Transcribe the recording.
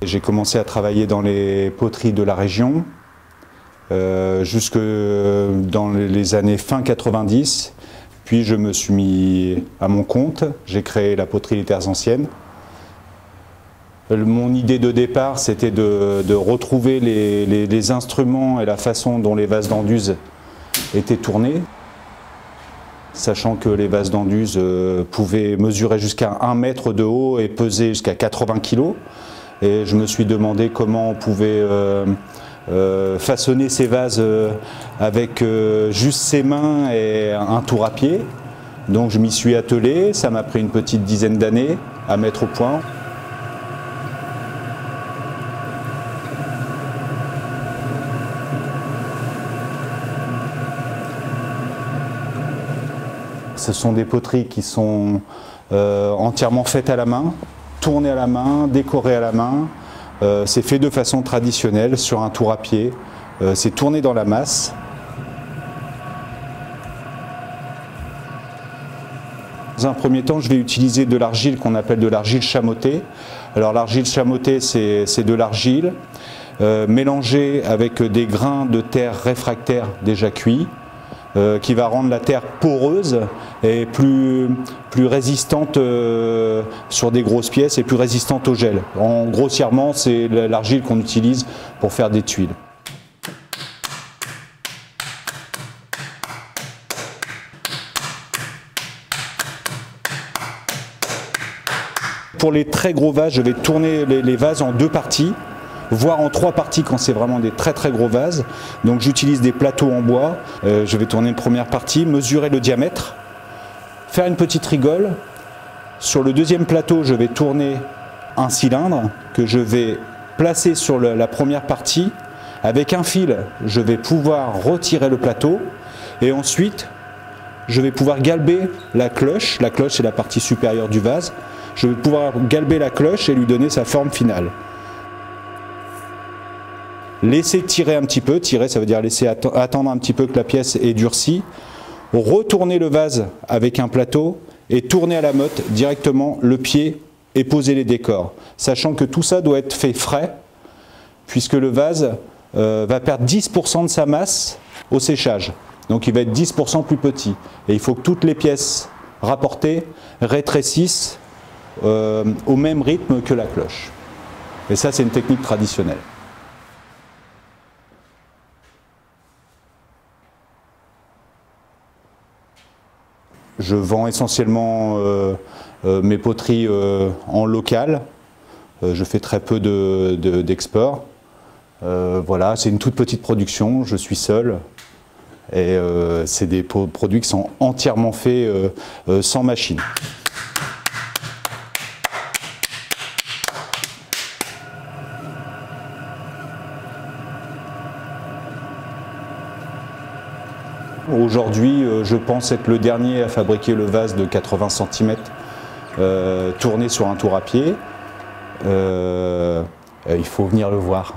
J'ai commencé à travailler dans les poteries de la région jusque dans les années fin 90. Puis je me suis mis à mon compte, j'ai créé la poterie Les Terres Anciennes. Mon idée de départ, c'était de retrouver les instruments et la façon dont les vases d'Anduze étaient tournés, sachant que les vases d'Anduze pouvaient mesurer jusqu'à 1 mètre de haut et peser jusqu'à 80 kg. Et je me suis demandé comment on pouvait façonner ces vases avec juste ses mains et un tour à pied. Donc je m'y suis attelé, ça m'a pris une petite dizaine d'années à mettre au point. Ce sont des poteries qui sont entièrement faites à la main, tournées à la main, décorées à la main. C'est fait de façon traditionnelle sur un tour à pied. C'est tourné dans la masse. Dans un premier temps, je vais utiliser de l'argile qu'on appelle de l'argile chamottée. Alors l'argile chamottée, c'est de l'argile mélangée avec des grains de terre réfractaires déjà cuits, qui va rendre la terre poreuse et plus résistante sur des grosses pièces et plus résistante au gel. Grossièrement, c'est l'argile qu'on utilise pour faire des tuiles. Pour les très gros vases, je vais tourner les vases en 2 parties, voire en 3 parties quand c'est vraiment des très gros vases. Donc j'utilise des plateaux en bois. Je vais tourner une première partie, mesurer le diamètre, faire une petite rigole. Sur le deuxième plateau, je vais tourner un cylindre que je vais placer sur la première partie. Avec un fil, je vais pouvoir retirer le plateau et ensuite je vais pouvoir galber la cloche. La cloche, c'est la partie supérieure du vase. Je vais pouvoir galber la cloche et lui donner sa forme finale. Laisser tirer un petit peu, tirer ça veut dire laisser attendre un petit peu que la pièce ait durci, retourner le vase avec un plateau et tourner à la motte directement le pied et poser les décors. Sachant que tout ça doit être fait frais, puisque le vase va perdre 10% de sa masse au séchage. Donc il va être 10% plus petit. Et il faut que toutes les pièces rapportées rétrécissent au même rythme que la cloche. Et ça, c'est une technique traditionnelle. Je vends essentiellement mes poteries en local. Je fais très peu d'export. Voilà, c'est une toute petite production, je suis seul. Et c'est des produits qui sont entièrement faits sans machine. Aujourd'hui, je pense être le dernier à fabriquer le vase de 80 cm tourné sur un tour à pied. Il faut venir le voir.